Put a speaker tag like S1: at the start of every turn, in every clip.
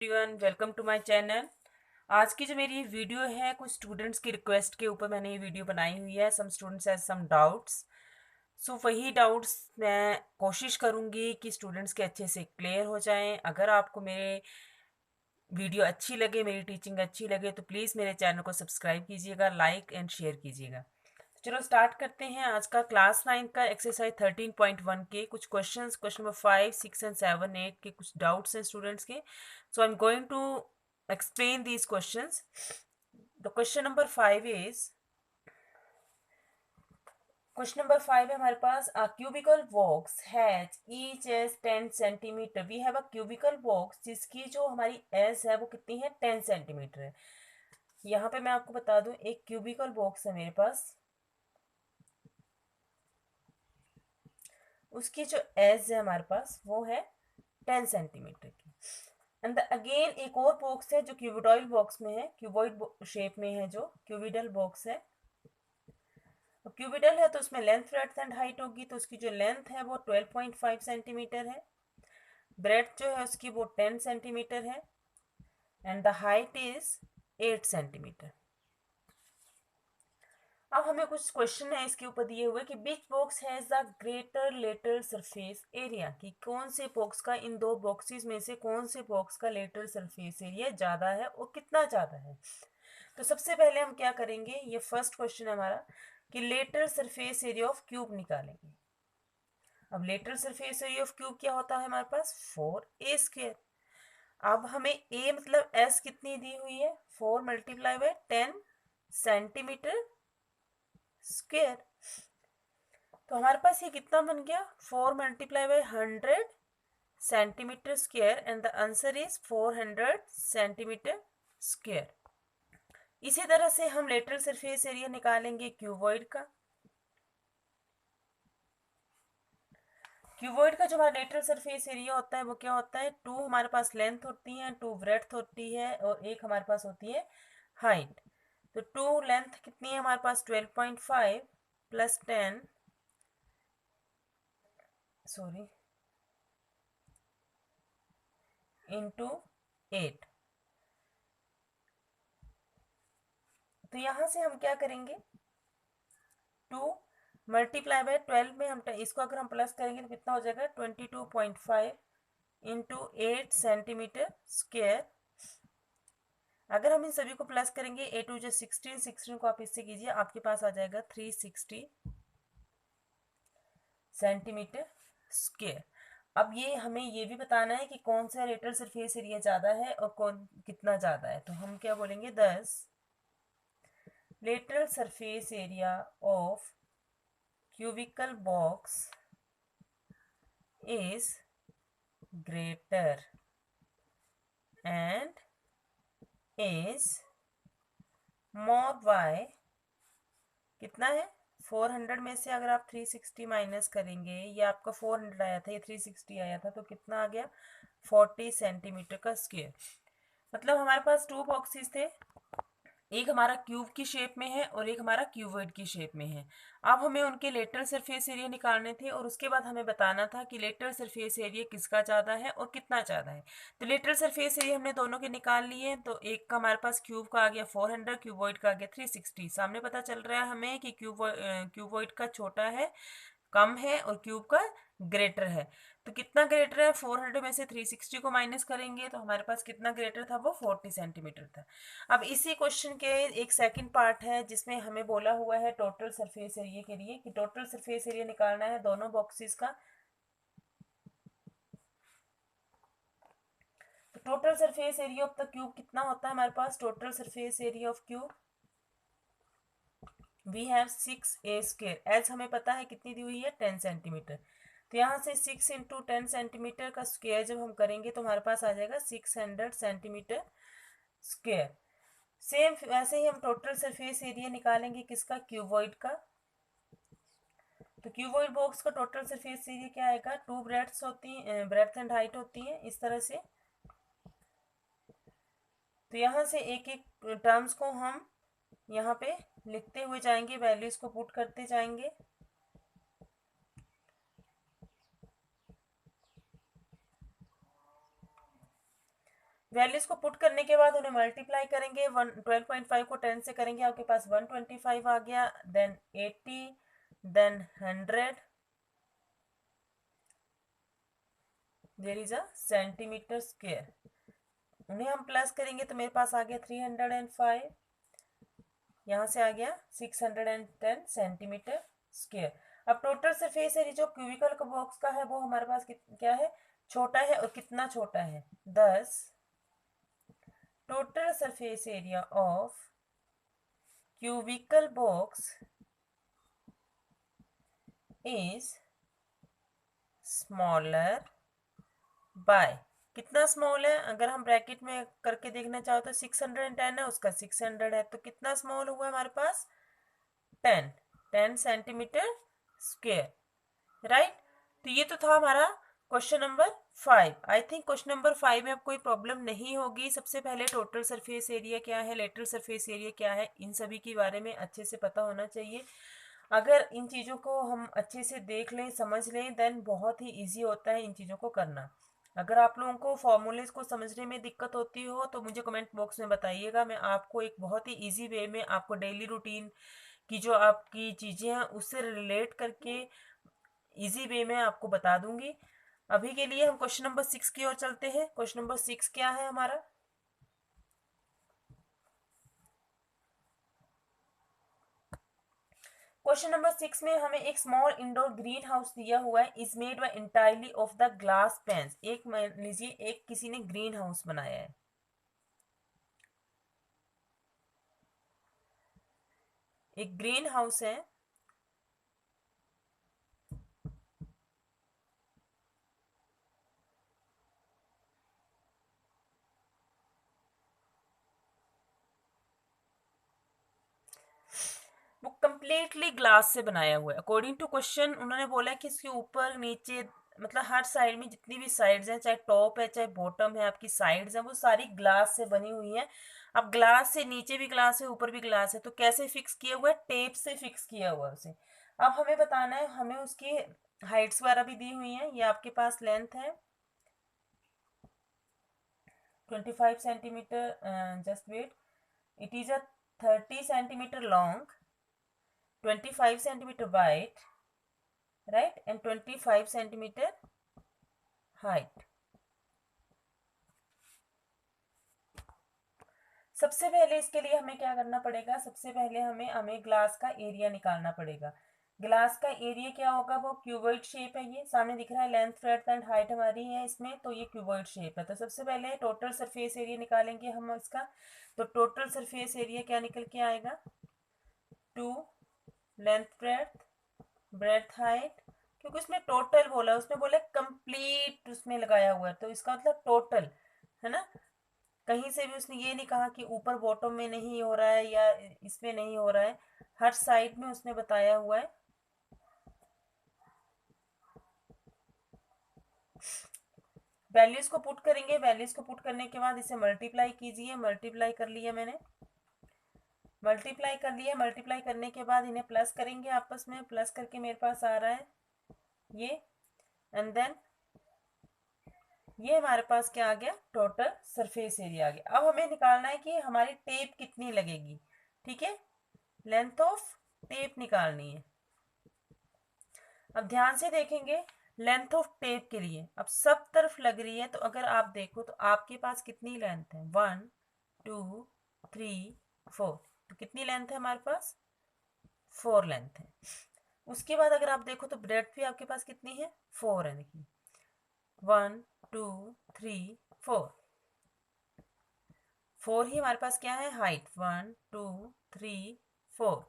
S1: Everyone, welcome to my channel. आज की जो मेरी ये वीडियो है कुछ स्टूडेंट्स की रिक्वेस्ट के ऊपर मैंने ये वीडियो बनाई हुई है। Some students have some doubts, so वही डाउट्स मैं कोशिश करूँगी कि स्टूडेंट्स के अच्छे से क्लियर हो जाएं। अगर आपको मेरे वीडियो अच्छी लगे, मेरी टीचिंग अच्छी लगे तो प्लीज़ मेरे चैनल को सब्सक्राइब कीजिएगा, लाइक एंड शेयर कीजिएगा। चलो स्टार्ट करते हैं आज का क्लास 9 का एक्सरसाइज 13.1 के कुछ क्वेश्चंस, क्वेश्चन नंबर 5, 6 एंड 7, 8 के कुछ डाउट्स हैं स्टूडेंट्स के। So I am going to explain these questions. The question number 5 है हमारे पास, a cubical box has each is 10 centimeter. We have a cubical box जिसकी जो हमारी एज है वो कितनी है, 10 सेंटीमीटर है। यहाँ पे मैं आपको बता दूं, एक क्यूबिकल बॉक्स है मेरे पास, उसकी जो एज है हमारे पास वो है 10 सेंटीमीटर की। एंड अगेन एक और बॉक्स है जो क्यूबिडॉइल बॉक्स में है, क्यूबॉइड शेप में है, जो क्यूबिडल बॉक्स है। तो क्यूबिडल है तो उसमें लेंथ, ब्रेड्थ एंड हाइट होगी, तो उसकी जो लेंथ है वो 12.5 सेंटीमीटर है, ब्रेड्थ जो है उसकी वो 10 सेंटीमीटर है, and the height is 8 centimetre. अब हमें कुछ क्वेश्चन है इसके ऊपर दिए हुए कि which box has the greater lateral surface area, कि कौन से बॉक्स का, इन दो बॉक्सेस में से कौन से बॉक्स का लेटरल सरफेस एरिया ज़्यादा है और कितना ज़्यादा है। तो सबसे पहले हम क्या करेंगे, ये फर्स्ट क्वेश्चन है हमारा कि lateral surface area of cube निकालेंगे। अब lateral surface area of cube क्या होता है हमारे पास, 4a²। अब हमें a मतलब s कितनी दी हुई है, 4 मल्टीप्लाई बाय 10 सेंटीमीटर स्क्वेयर। तो हमारे पास ये कितना बन गया, 4 multiply by 100 centimetre square, and the answer is 400 centimetre square. इसी तरह से हम लेटरल सरफेस एरिया निकालेंगे क्यूबॉइड का। क्यूबॉइड का जो हमारा लेटरल सरफेस एरिया होता है वो क्या होता है, 2 हमारे पास लेंथ होती है, 2 ब्रेड्थ होती है, और 1 हमारे पास होती है हाइट। तो 2 लेंथ कितनी है हमारे पास, 12.5 प्लस 10, सॉरी, इंटू 8। तो यहाँ से हम क्या करेंगे, 2 मल्टीप्लाई बाय 12 में हम इसको अगर हम प्लस करेंगे तो कितना हो जाएगा, 22.5 इंटू 8 सेंटीमीटर स्क्वेयर। अगर हम इन सभी को प्लस करेंगे, 8 टू 16, 16 को आप इससे कीजिए, आपके पास आ जाएगा 360 सेंटीमीटर स्क्वेयर। अब ये हमें ये भी बताना है कि कौन सा लेटरल सरफेस एरिया ज़्यादा है और कौन कितना ज़्यादा है। तो हम क्या बोलेंगे, 10 lateral surface area of cubical box is greater and is more by कितना है, 400 में से अगर आप 360 माइनस करेंगे, ये आपका 400 आया था, ये 360 आया था, तो कितना आ गया, 40 सेंटीमीटर का स्क्वेयर। मतलब हमारे पास 2 बॉक्सेस थे, एक हमारा क्यूब की शेप में है और एक हमारा क्यूबॉइड की शेप में है। अब हमें उनके लेटरल सरफेस एरिया निकालने थे और उसके बाद हमें बताना था कि लेटरल सरफेस एरिया किसका ज़्यादा है और कितना ज़्यादा है। तो लेटरल सरफेस एरिया हमने दोनों के निकाल लिए, तो एक का हमारे पास क्यूब का आ गया 400, क्यूबॉइड का आ गया 360। सामने पता चल रहा है हमें कि क्यूबॉइड का छोटा है, कम है, और क्यूब का ग्रेटर है। तो कितना ग्रेटर है, 400 में से 360 को माइनस करेंगे तो हमारे पास कितना ग्रेटर था, वो 40 सेंटीमीटर था। अब इसी क्वेश्चन के एक सेकंड पार्ट है जिसमें हमें बोला हुआ है टोटल सरफेस एरिया के लिए कि टोटल सरफेस एरिया निकालना है दोनों बॉक्सेस का। तो total surface area of the cube कितना होता है हमारे पास, total surface area of cube we have 6a²। As हमें पता है कितनी दी हुई है, 10 सेंटीमीटर। तो यहाँ से 6 इंटू 10 सेंटीमीटर का स्क्वायर जब हम करेंगे तो हमारे पास आ जाएगा 600 सेंटीमीटर स्क्वायर। सेम वैसे ही हम टोटल सरफेस एरिया निकालेंगे किसका, क्यूबॉइड का। तो क्यूबॉइड बॉक्स का टोटल सरफेस एरिया क्या आएगा, 2 ब्रेड्थ होती है, ब्रेड्थ एंड हाइट होती है इस तरह से। तो यहाँ से एक एक टर्म्स को हम यहाँ पे लिखते हुए जाएंगे, वैल्यूज को पुट करते जाएंगे। वैल्यूज को पुट करने के बाद उन्हें मल्टीप्लाई करेंगे, 12.5 को 10 से करेंगे, आपके पास 125 आ गया, then 80, then 100, there is a centimetre square. उन्हें हम प्लस करेंगे तो मेरे पास आ गया 305, यहाँ से आ गया 610 सेंटीमीटर स्क्वायर। अब टोटल सरफेस एरिया जो क्यूबिकल का बॉक्स का है वो हमारे पास क्या है, छोटा है, और कितना छोटा है 10। Total surface area of cubical box is smaller by, कितना स्मॉल है, अगर हम ब्रैकेट में करके देखना चाहो तो 610 है, उसका 600 है, तो कितना स्मॉल हुआ हमारे पास 10 सेंटीमीटर स्क्वायर, राइट। तो ये तो था हमारा question number 5। I think question number 5 में अब कोई प्रॉब्लम नहीं होगी। सबसे पहले टोटल सरफेस एरिया क्या है, लेटरल सरफेस एरिया क्या है, इन सभी के बारे में अच्छे से पता होना चाहिए। अगर इन चीज़ों को हम अच्छे से देख लें, समझ लें, देन बहुत ही इजी होता है इन चीज़ों को करना। अगर आप लोगों को फॉर्मूलेज को समझने में दिक्कत होती हो तो मुझे कमेंट बॉक्स में बताइएगा, मैं आपको एक बहुत ही इजी वे में आपको डेली रूटीन की जो आपकी चीज़ें हैं उससे रिलेट करके इजी वे में आपको बता दूंगी। अभी के लिए हम क्वेश्चन नंबर 6 की ओर चलते हैं। क्वेश्चन नंबर 6 क्या है हमारा, क्वेश्चन नंबर 6 में हमें एक स्मॉल इंडोर ग्रीन हाउस दिया हुआ है, is made by entirely of the glass panes. एक मान लीजिए एक किसी ने ग्रीन हाउस बनाया है, एक ग्रीन हाउस है, वो कंप्लीटली ग्लास से बनाया हुआ है। अकॉर्डिंग टू क्वेश्चन उन्होंने बोला कि इसके ऊपर नीचे मतलब हर साइड में जितनी भी साइड्स हैं, चाहे टॉप है चाहे बॉटम है, आपकी साइड्स हैं वो सारी ग्लास से बनी हुई हैं। अब ग्लास से नीचे भी ग्लास है, ऊपर भी ग्लास है, तो कैसे फिक्स किया हुआ है, टेप से फिक्स किया हुआ है उसे। अब हमें बताना है, हमें उसकी हाइट्स वगैरह भी दी हुई हैं। ये आपके पास लेंथ है 25 centimetre, just wait, it is a 30 centimetre long, 25 centimetre wide, right, and 25 centimetre height. सबसे पहले इसके लिए हमें क्या करना पड़ेगा, सबसे पहले हमें ग्लास का एरिया निकालना पड़ेगा। ग्लास का एरिया क्या होगा, वो क्यूबॉइड शेप है, ये सामने दिख रहा है, लेंथ ब्रेड्थ एंड हाइट हमारी है इसमें, तो ये क्यूबॉइड शेप है। तो सबसे पहले टोटल सरफेस एरिया निकालेंगे हम इसका। तो टोटल सरफेस एरिया क्या निकल के आएगा, 2 लेंथ ब्रेड्थ ब्रेड्थ हाइट, क्योंकि उसमें टोटल बोला, उसमें बोला कंप्लीट उसमें लगाया हुआ है, तो इसका मतलब टोटल है ना। कहीं से भी उसने ये नहीं कहा कि ऊपर बॉटम में नहीं हो रहा है या इसमें नहीं हो रहा है, हर साइड में उसने बताया हुआ है। वैल्यूज को पुट करेंगे, वैल्यूज को पुट करने के बाद इसे मल्टीप्लाई कीजिए। मल्टीप्लाई कर लिया मैंने, मल्टीप्लाई कर लिया। मल्टीप्लाई करने के बाद इन्हें प्लस करेंगे आपस में, प्लस करके मेरे पास आ रहा है ये, एंड देन ये हमारे पास क्या आ गया, टोटल सरफेस एरिया आ गया। अब हमें निकालना है कि हमारी टेप कितनी लगेगी, ठीक है, लेंथ ऑफ टेप निकालनी है। अब ध्यान से देखेंगे, लेंथ ऑफ टेप के लिए अब सब तरफ लग रही है, तो अगर आप देखो तो आपके पास कितनी लेंथ है, 1 2 3 4, तो कितनी लेंथ है हमारे पास, 4 लेंथ है। उसके बाद अगर आप देखो तो ब्रेड्थ भी आपके पास कितनी है, 4 है, देखिए 1 2 3 4, 4 ही हमारे पास क्या है हाइट, 1 2 3 4,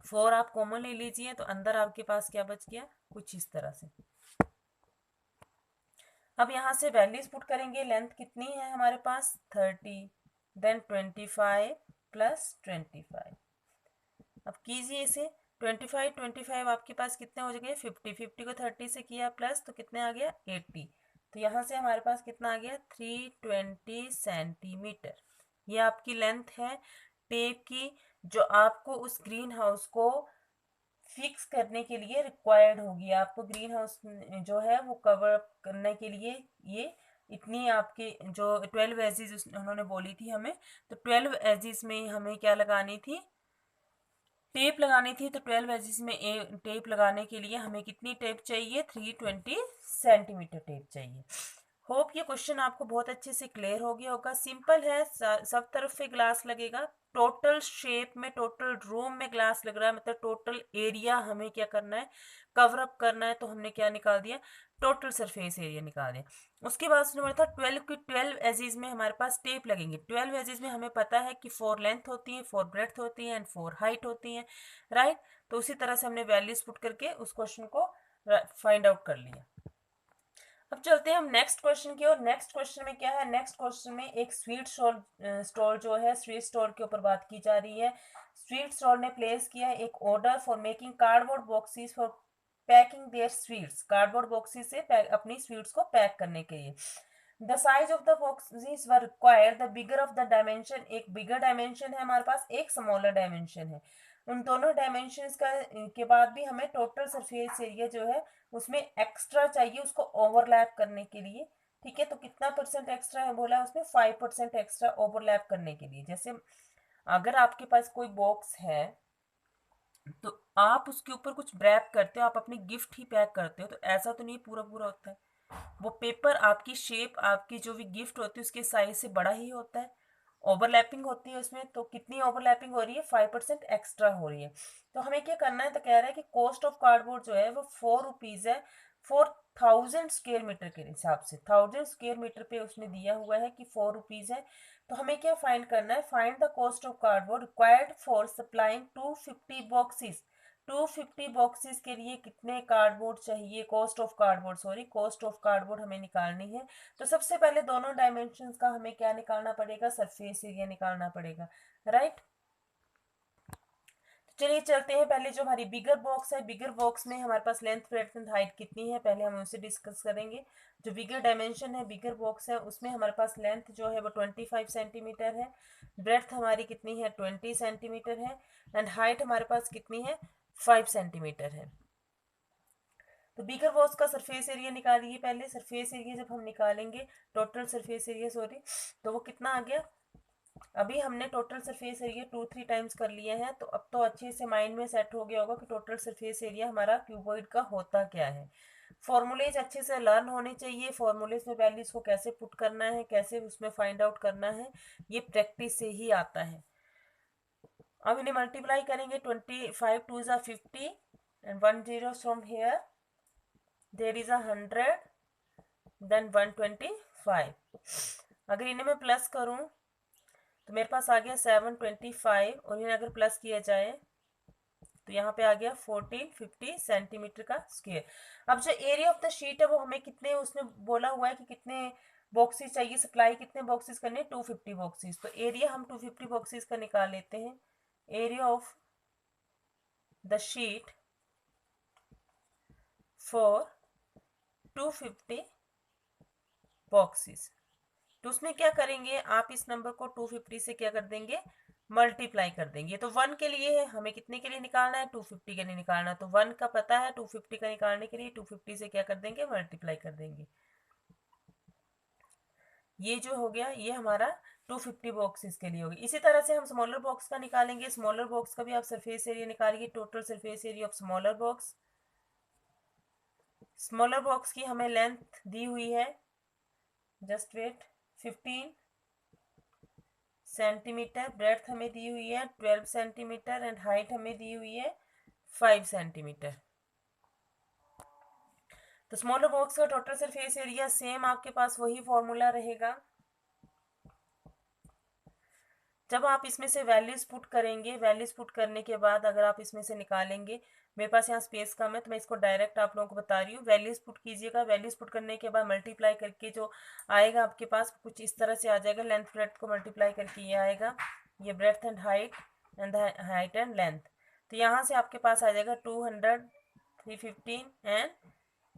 S1: 4 आप कॉमन ले लीजिए, तो अंदर आपके पास क्या बच गया, कुछ इस तरह से। अब यहाँ से वैल्यूज पुट करेंगे, लेंथ कितनी है हमारे पास 30, देन 25 प्लस 25। अब कीजिए इसे, 25 आपके पास कितने हो गए 50, 50 को 30 से किया प्लस, तो कितने आ गया 80। तो यहाँ से हमारे पास कितना आ गया 320 सेंटीमीटर। ये आपकी लेंथ है टेप की, जो आपको उस ग्रीन हाउस को फिक्स करने के लिए रिक्वायर्ड होगी। आपको ग्रीन हाउस जो है वो कवर करने के लिए ये इतनी आपकी जो 12 एजेस उन्होंने बोली थी हमें, तो 12 एजेस में हमें क्या लगानी थी, टेप लगानी थी। तो 12 एजेस में टेप लगाने के लिए हमें कितनी टेप चाहिए, 320 सेंटीमीटर टेप चाहिए। होप ये क्वेश्चन आपको बहुत अच्छे से क्लियर हो गया होगा। सिंपल है, सब तरफ से ग्लास लगेगा, टोटल शेप में, टोटल रूम में ग्लास लग रहा है, मतलब टोटल एरिया हमें क्या करना है, कवर अप करना है। तो हमने क्या निकाल दिया, टोटल सरफेस एरिया निकाल दिया। उसके बाद उसने बोला था 12 की 12 एजेस में हमारे पास टेप लगेंगे। 12 एजेस में हमें पता है कि 4 लेंथ होती है, 4 ब्रेड्थ होती है एंड 4 हाइट होती है, राइट। तो उसी तरह से हमने वैल्यूज पुट करके उस क्वेश्चन को फाइंड आउट कर लिया। अब चलते हैं हम नेक्स्ट क्वेश्चन की ओर। नेक्स्ट क्वेश्चन में क्या है, नेक्स्ट क्वेश्चन में एक स्वीट स्टॉल जो है, स्वीट स्टॉल के ऊपर बात की जा रही है। स्वीट स्टॉल ने प्लेस किया है एक order for making cardboard boxes for packing their sweets, cardboard boxes से अपनी स्वीट्स को पैक करने के लिए। The size of the boxes were required the bigger of the dimension, एक बिगर डायमेंशन है हमारे पास, एक स्मॉलर डायमेंशन है। उन दोनों डायमेंशन का के बाद भी हमें टोटल सरफेस एरिया जो है उसमें एक्स्ट्रा चाहिए उसको ओवरलैप करने के लिए। ठीक है, तो कितना परसेंट एक्स्ट्रा है बोला है उसमें, 5% एक्स्ट्रा ओवरलैप करने के लिए। जैसे अगर आपके पास कोई बॉक्स है तो आप उसके ऊपर कुछ रैप करते हो, आप अपनी गिफ्ट ही पैक करते हो, तो ऐसा तो नहीं पूरा पूरा होता है। वो पेपर आपकी शेप, आपकी जो भी गिफ्ट होती है उसके साइज से बड़ा ही होता है, ओवरलैपिंग होती है उसमें। तो कितनी ओवरलैपिंग हो रही है, 5% एक्स्ट्रा हो रही है। तो हमें क्या करना है, तो कह रहा है कि कॉस्ट ऑफ कार्डबोर्ड जो है वो 4 रुपीज़ है, 4000 स्क्वेयर मीटर के हिसाब से, 1000 स्क्वेयर मीटर पे उसने दिया हुआ है कि 4 रुपीज़ है। तो हमें क्या फाइंड करना है, find the cost of cardboard required for supplying 250 boxes. 250 boxes के लिए कितने कार्डबोर्ड चाहिए, cost of cardboard, sorry, cost of cardboard हमें निकालनी है। तो सबसे पहले दोनों डायमेंशंस का हमें क्या निकालना पड़ेगा, सरफेस एरिया निकालना पड़ेगा, राइट। चलिए चलते हैं, पहले जो हमारी बिगर बॉक्स है, बिगर बॉक्स में हमारे पास लेंथ ब्रेड्थ एंड हाइट कितनी है, पहले हम उसे डिस्कस करेंगे। जो बिगर डायमेंशन है, बिगर बॉक्स है, उसमें हमारे पास लेंथ जो है वो 25 सेंटीमीटर है, ब्रेड्थ हमारी कितनी है, 20 सेंटीमीटर है, एंड हाइट हमारे पास कितनी है, 5 सेंटीमीटर है। तो बिगर बॉक्स का सरफेस एरिया निकालिए पहले। सरफेस एरिया जब हम निकालेंगे, टोटल सरफेस एरिया सॉरी, तो वो कितना आ गया, अभी हमने टोटल सरफेस एरिया 2-3 टाइम्स कर लिए हैं, तो अब तो अच्छे से माइंड में सेट हो गया होगा कि टोटल सरफेस एरिया हमारा क्यूबॉइड का होता क्या है। फॉर्मूलेज अच्छे से लर्न होने चाहिए, फॉर्मूलेज में वैल्यूज को कैसे पुट करना है, कैसे उसमें फाइंड आउट करना है, ये प्रैक्टिस से ही आता है। अब इन्हें मल्टीप्लाई करेंगे, 25 2 ज़ा 50 and 1 0 from here there is 100 then 125। अगर इन्हें मैं प्लस करूं तो मेरे पास आ गया 725, और इन्हें अगर प्लस किया जाए तो यहाँ पे आ गया 1450 सेंटीमीटर का स्क्वायर। अब जो एरिया ऑफ द शीट है वो हमें कितने, उसने बोला हुआ है कि कितने बॉक्सेस चाहिए, सप्लाई कितने बॉक्सेस करने, 250 बॉक्सेस। तो एरिया हम 250 बॉक्सेस का निकाल लेते हैं। Area of the sheet for 250 boxes, तो उसमें क्या करेंगे, आप इस नंबर को 250 से क्या कर देंगे, मल्टीप्लाई कर देंगे। तो 1 के लिए है, हमें कितने के लिए निकालना है, 250 के लिए निकालना है। तो 1 का पता है, 250 का निकालने के लिए 250 से क्या कर देंगे, मल्टीप्लाई कर देंगे। ये जो हो गया, ये हमारा 250 बॉक्सेस के लिए हो गया। इसी तरह से हम स्मॉलर बॉक्स का निकालेंगे। स्मॉलर बॉक्स का भी आप सरफेस एरिया निकालिए, total surface area of smaller box. Smaller box की हमें लेंथ दी हुई है, जस्ट वेट, 15 सेंटीमीटर, ब्रेड्थ हमें दी हुई है 12 सेंटीमीटर एंड हाइट हमें दी हुई है 5 सेंटीमीटर। तो स्मॉलर बॉक्स का टोटल सरफेस एरिया सेम आपके पास वही फॉर्मूला रहेगा। जब आप इसमें से वैल्यूज पुट करेंगे, वैल्यूज पुट करने के बाद अगर आप इसमें से निकालेंगे, मेरे पास यहाँ स्पेस कम है तो मैं इसको डायरेक्ट आप लोगों को बता रही हूँ, वैल्यूज पुट कीजिएगा। वैल्यूज पुट करने के बाद मल्टीप्लाई करके जो आएगा आपके पास कुछ इस तरह से आ जाएगा, लेंथ ब्रेड्थ को मल्टीप्लाई करके ये आएगा, ये breadth and height and length. तो यहाँ से आपके पास आ जाएगा 200 315 and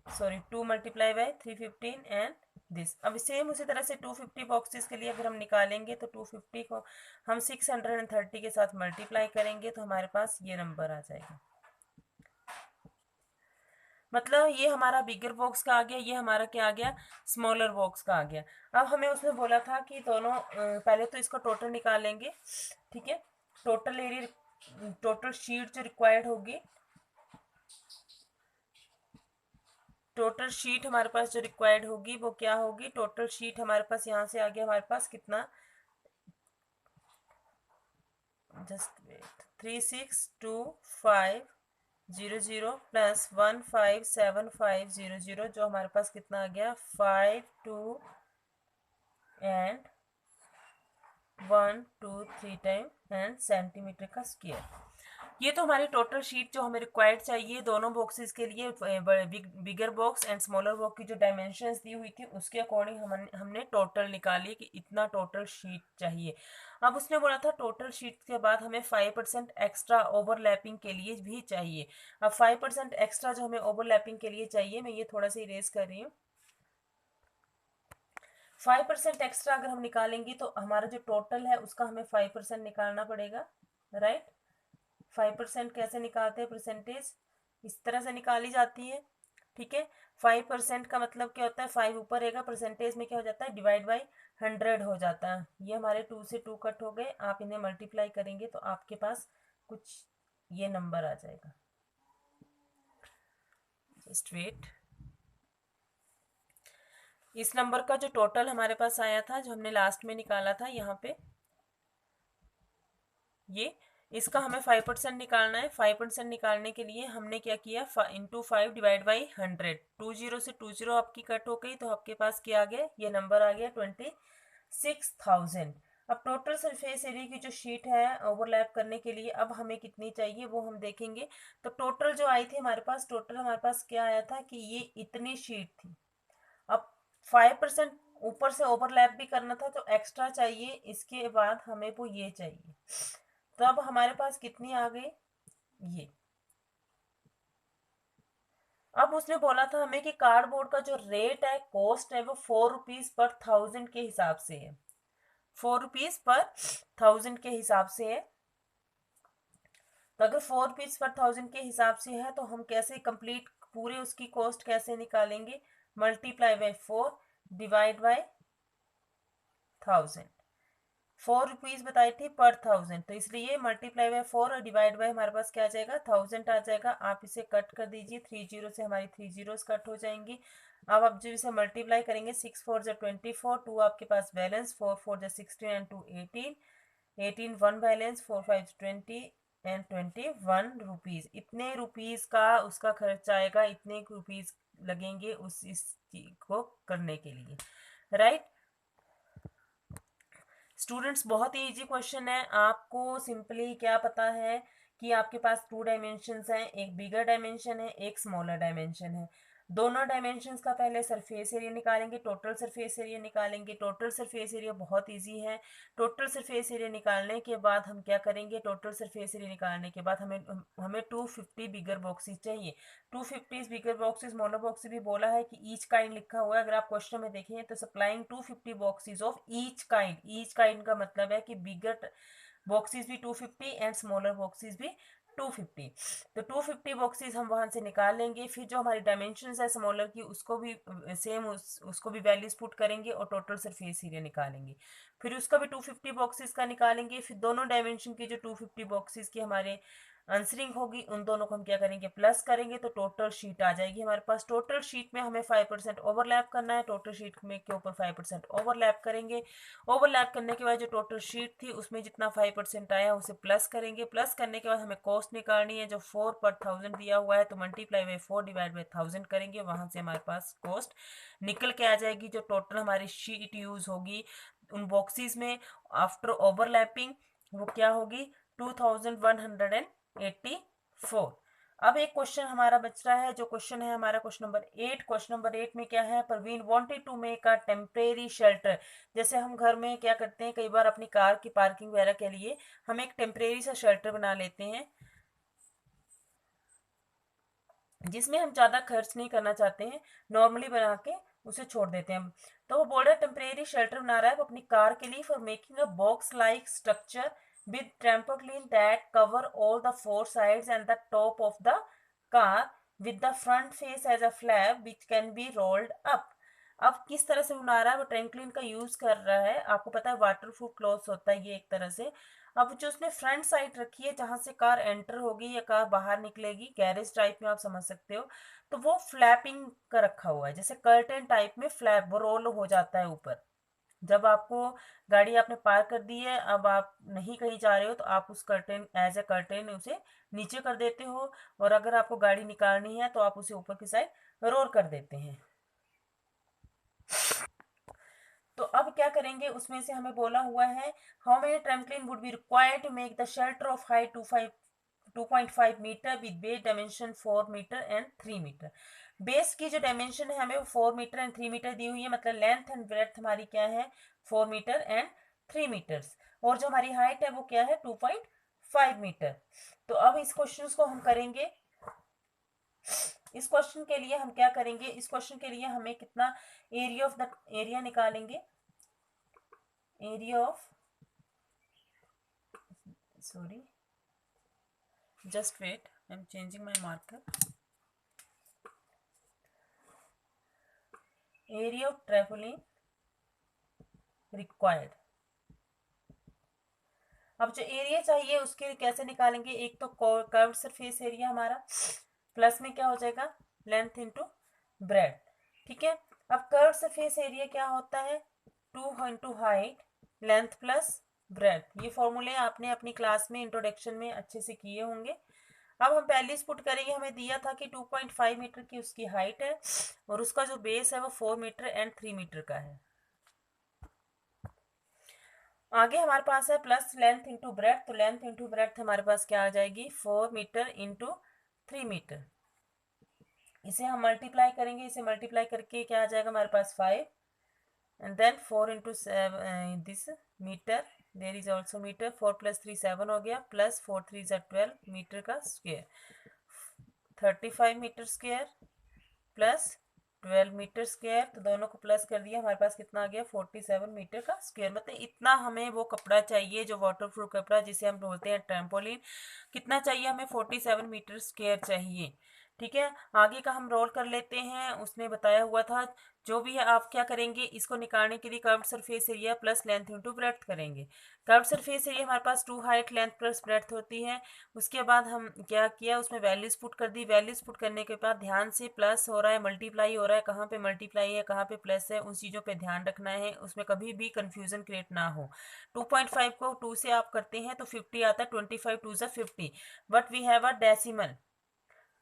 S1: sorry 2 multiply by 315 and this. अब सेम उसी तरह से 250 बॉक्सेस के लिए अगर हम निकालेंगे तो 250 को हम 630 के साथ मल्टीप्लाई करेंगे तो हमारे पास ये नंबर आ जाएगा। मतलब ये हमारा बिगर बॉक्स का आ गया, ये हमारा क्या आ गया, स्मॉलर बॉक्स का आ गया। अब हमें उसमें बोला था कि दोनों पहले तो इसका टोटल निकालेंगे, ठीक है। टोटल एरिया, टोटल शीट जो रिक्वायर्ड होगी, टोटल शीट हमारे पास जो रिक्वायर्ड होगी वो क्या होगी, टोटल शीट हमारे पास यहाँ से आ गया हमारे पास कितना, जस्ट वेट, 362500 प्लस 157500, जो हमारे पास कितना आ गया, 52 एंड 123 टाइम एंड सेंटीमीटर का स्क्वायर। ये तो हमारी टोटल शीट जो हमें रिक्वायर्ड चाहिए दोनों बॉक्सेस के लिए, bigger box and smaller box की जो डायमेंशंस दी हुई थी उसके अकॉर्डिंग हमने टोटल निकाली कि इतना टोटल शीट चाहिए। अब उसने बोला था टोटल शीट के बाद हमें 5% एक्स्ट्रा ओवरलैपिंग के लिए भी चाहिए। अब 5% एक्स्ट्रा जो हमें ओवरलैपिंग के लिए चाहिए, मैं ये थोड़ा सा इरेज कर रही हूँ। 5% एक्स्ट्रा अगर हम निकालेंगे तो हमारा जो टोटल है उसका हमें 5% निकालना पड़ेगा, राइट। 5% कैसे निकालते हैं, परसेंटेज इस तरह से निकाली जाती है, ठीक है। 5% का मतलब क्या होता है, 5 ऊपर रहेगा, परसेंटेज में क्या हो जाता है, डिवाइड बाई 100 हो जाता है। ये हमारे 2 से 2 कट हो गए, आप इन्हें मल्टीप्लाई करेंगे तो आपके पास कुछ ये नंबर आ जाएगा, जस्ट वेट। इस नंबर का जो टोटल हमारे पास आया था, जो हमने लास्ट में निकाला था यहाँ पे, ये इसका हमें 5% निकालना है। 5% निकालने के लिए हमने क्या किया, इंटू 5 डिवाइड बाई 100, 20 से 20 आपकी कट हो गई तो आपके पास क्या आ गया, ये नंबर आ गया 26,000। अब टोटल सरफेस एरिया की जो शीट है ओवरलैप करने के लिए अब हमें कितनी चाहिए वो हम देखेंगे। तो टोटल जो आई थी हमारे पास, टोटल हमारे पास क्या आया था कि ये इतनी शीट थी। अब 5% ऊपर से ओवरलैप भी करना था तो एक्स्ट्रा चाहिए, इसके बाद हमें वो ये चाहिए। तो अब हमारे पास कितनी आ गई, ये। अब उसने बोला था हमें कि कार्डबोर्ड का जो रेट है, कॉस्ट है, वो 4 रुपीज पर 1000 के हिसाब से है, 4 रुपीज पर 1000 के हिसाब से है। तो अगर 4 रुपीज पर 1000 के हिसाब से है तो हम कैसे कंप्लीट पूरे उसकी कॉस्ट कैसे निकालेंगे, multiply by 4 divide by 1000। 4 rupees बताई थी पर 1000, तो इसलिए मल्टीप्लाई बाय 4 और डिवाइड बाय हमारे पास क्या आ जाएगा, 1000 आ जाएगा। आप इसे कट कर दीजिए, 30 से हमारी 30 कट हो जाएंगी। अब आप जब इसे मल्टीप्लाई करेंगे, 6 4 जा 24, 2 आपके पास बैलेंस, 4 4 जा 16 एंड 2 18, 18 1 बैलेंस, 4 5 20 एंड 21 रुपीज। इतने रुपीज का उसका खर्च आएगा, इतने रुपीज लगेंगे उस इस चीज को करने के लिए, राइट। स्टूडेंट्स बहुत ही इजी क्वेश्चन है। आपको सिंपली क्या पता है कि आपके पास 2 डायमेंशंस हैं, एक बिगर डायमेंशन है, एक स्मॉलर डायमेंशन है। दोनों डायमेंशंस का पहले सरफेस एरिया निकालेंगे, टोटल सरफेस एरिया निकालेंगे। टोटल सरफेस एरिया बहुत इजी है। टोटल सरफेस एरिया निकालने के बाद हम क्या करेंगे, टोटल सरफेस एरिया निकालने के बाद हमें 250 बिगर बॉक्सेस चाहिए। 250 बिगर बॉक्सेस, स्मॉलर बॉक्सेस भी बोला है कि ईच काइंड लिखा हुआ है, अगर आप क्वेश्चन में देखें तो supplying 250 boxes of each kind. Each kind का मतलब है कि बिगर बॉक्सेस भी 250 एंड स्मॉलर बॉक्सेस भी 250। तो 250 बॉक्सेस हम वहां से निकाल लेंगे। फिर जो हमारी डायमेंशंस है स्मॉलर की उसको भी सेम उसको भी वैल्यूज पुट करेंगे और टोटल सरफेस एरिया निकालेंगे। फिर उसका भी 250 बॉक्सेस का निकालेंगे। फिर दोनों डायमेंशन की जो 250 बॉक्सेस की हमारे आंसरिंग होगी उन दोनों को हम क्या करेंगे, प्लस करेंगे, तो टोटल शीट आ जाएगी हमारे पास। टोटल शीट में हमें 5% ओवरलैप करना है, टोटल शीट में के ऊपर 5% ओवरलैप करेंगे। ओवरलैप करने के बाद जो टोटल शीट थी उसमें जितना 5% आया उसे प्लस करेंगे। प्लस करने के बाद हमें कॉस्ट निकालनी है, जो 4 पर 1000 दिया हुआ है, तो मल्टीप्लाई बाई 4 डिवाइड बाई 1000 करेंगे, वहां से हमारे पास कॉस्ट निकल के आ जाएगी। जो टोटल हमारी शीट यूज होगी उन बॉक्सेस में आफ्टर ओवरलैपिंग वो क्या होगी, 2184। अब एक क्वेश्चन हमारा बच रहा है, जो क्वेश्चन है हमारा क्वेश्चन नंबर 8। क्वेश्चन नंबर 8 में क्या है, Parveen wanted to make a temporary shelter. जैसे हम घर में क्या करते हैं, कई बार अपनी कार की पार्किंग वगैरह के लिए हम एक टेम्परेरी सा शेल्टर बना लेते हैं, जिसमें हम ज़्यादा खर्च नहीं करना चाहते हैं, नॉर्मली बना के उसे छोड़ देते हैं। तो वो बोल रहा है टेम्परेरी शेल्टर बना रहा है वो अपनी कार के लिए, for making a box like structure with trampoline that cover all the 4 sides and the top of the car with the front face as a flap which can be rolled up. अब किस तरह से बना रहा है, वो ट्रैंकलिन का use कर रहा है। आपको पता है वाटर प्रूफ क्लॉथ होता है ये एक तरह से। अब जो उसने फ्रंट साइड रखी है जहां से कार एंटर होगी या कार बाहर निकलेगी, गैरेज टाइप में आप समझ सकते हो, तो वो फ्लैपिंग का रखा हुआ है, जैसे कर्टेन टाइप में फ्लैप वो रोल हो जाता है ऊपर। जब आपको गाड़ी आपने पार कर दी है, अब आप नहीं कहीं जा रहे हो, तो आप उस कर्टेन एज ए कर्टेन उसे नीचे कर देते हो, और अगर आपको गाड़ी निकालनी है तो आप उसे ऊपर की साइड रोल कर देते हैं। तो अब क्या करेंगे, उसमें से हमें बोला हुआ है how many trampoline would be required to make the shelter of height 2.5 metre with base dimension 4 metre and 3 metre. Base की जो डायमेंशन है हमें वो 4 मीटर एंड 3 मीटर दी हुई है, मतलब लेंथ एंड ब्रेड्थ हमारी क्या है, 4 मीटर एंड 3 मीटर्स, और जो हमारी हाइट है वो क्या है, 2.5 मीटर। तो अब इस क्वेश्चन को हम करेंगे, इस क्वेश्चन के लिए हम क्या करेंगे, इस क्वेश्चन के लिए हमें कितना एरिया ऑफ द एरिया निकालेंगे, area of, sorry, just wait, I'm changing my marker, area of trampoline required। अब जो एरिया चाहिए उसके लिए कैसे निकालेंगे, एक तो कर्व्ड सरफेस एरिया हमारा, प्लस में क्या हो जाएगा, लेंथ इंटू ब्रेड, ठीक है। अब कर्व्ड सरफेस एरिया क्या होता है, 2 into height length plus bread. ये फॉर्मूले आपने अपनी क्लास में इंट्रोडक्शन में अच्छे से किए होंगे। अब हम वैल्यूज पुट करेंगे, हमें दिया था कि 2.5 मीटर की उसकी हाइट है, और उसका जो बेस है वो 4 मीटर एंड 3 मीटर का है। आगे हमारे पास है प्लस लेंथ इंटू ब्रेथ, तो लेंथ इंटू ब्रेथ हमारे पास क्या आ जाएगी, 4 मीटर इंटू 3 मीटर। इसे हम मल्टीप्लाई करेंगे, इसे मल्टीप्लाई करके क्या आ जाएगा हमारे पास 5, and then 4 into this metre, there is also metre, 4 plus 3 7 हो गया, प्लस 4 3 12 मीटर का square, 35 metre square plus 12 metre square, तो दोनों को प्लस कर दिया, हमारे पास कितना आ गया, 47 मीटर का स्क्वेयर। मतलब इतना हमें वो कपड़ा चाहिए जो वाटर प्रूफ कपड़ा जिसे हम बोलते हैं ट्रैम्पोलिन, कितना चाहिए हमें, 47 मीटर स्क्वेयर चाहिए, ठीक है। आगे का हम रोल कर लेते हैं, उसने बताया हुआ था, जो भी है आप क्या करेंगे, इसको निकालने के लिए curved surface area plus length into breadth करेंगे। कर्व्ड सरफेस एरिया हमारे पास 2 हाइट लेंथ प्लस ब्रेड्थ होती है। उसके बाद हम क्या किया, उसमें वैल्यूज पुट कर दी, वैल्यूज पुट करने के बाद ध्यान से प्लस हो रहा है मल्टीप्लाई हो रहा है, कहाँ पे मल्टीप्लाई है कहाँ पे प्लस है, उन चीज़ों पे ध्यान रखना है, उसमें कभी भी कंफ्यूजन क्रिएट ना हो। 2.5 को 2 से आप करते हैं तो 50 आता है, 25 2 ज़ा 50, but we have a decimal,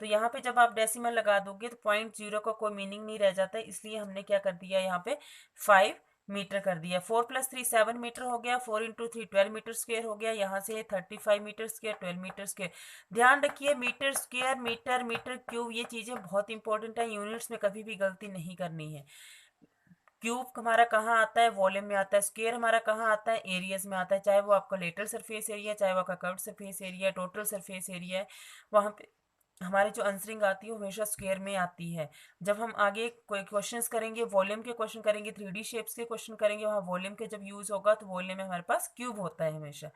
S1: तो यहाँ पे जब आप डेसिमल लगा दोगे तो 0.0 का कोई मीनिंग नहीं रह जाता है, इसलिए हमने क्या कर दिया यहाँ पे 5 मीटर कर दिया। 4 प्लस 3 7 मीटर हो गया, 4 इंटू 3 12 मीटर स्क्वेयर हो गया, यहाँ से 35 मीटर स्क्वेयर 12 मीटर स्क्वेयर। ध्यान रखिए metre square metre metre cube ये चीज़ें बहुत इंपॉर्टेंट है, यूनिट्स में कभी भी गलती नहीं करनी है। क्यूब हमारा कहाँ आता है, वॉल्यूम में आता है, स्क्वायर हमारा कहाँ आता है, एरियाज में आता है, चाहे वो आपका लेटरल सरफेस एरिया, चाहे वो आपका curved surface area, total surface area है, वहाँ पे हमारी जो आंसरिंग आती है वो हमेशा स्क्वायर में आती है। जब हम आगे कोई क्वेश्चंस करेंगे, वॉल्यूम के क्वेश्चन करेंगे, 3D शेप्स के क्वेश्चन करेंगे, वहाँ वॉल्यूम के जब यूज होगा तो वॉल्यूम में हमारे पास क्यूब होता है हमेशा।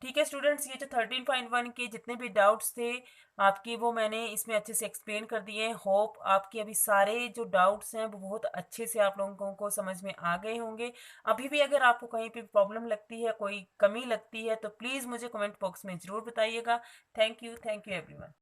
S1: ठीक है स्टूडेंट्स, ये जो 13.1 के जितने भी डाउट्स थे आपकी वो मैंने इसमें अच्छे से एक्सप्लेन कर दिए हैं। होप आपके अभी सारे जो डाउट्स हैं वो बहुत अच्छे से आप लोगों को समझ में आ गए होंगे। अभी भी अगर आपको कहीं पे प्रॉब्लम लगती है, कोई कमी लगती है, तो प्लीज़ मुझे कमेंट बॉक्स में ज़रूर बताइएगा। Thank you everyone.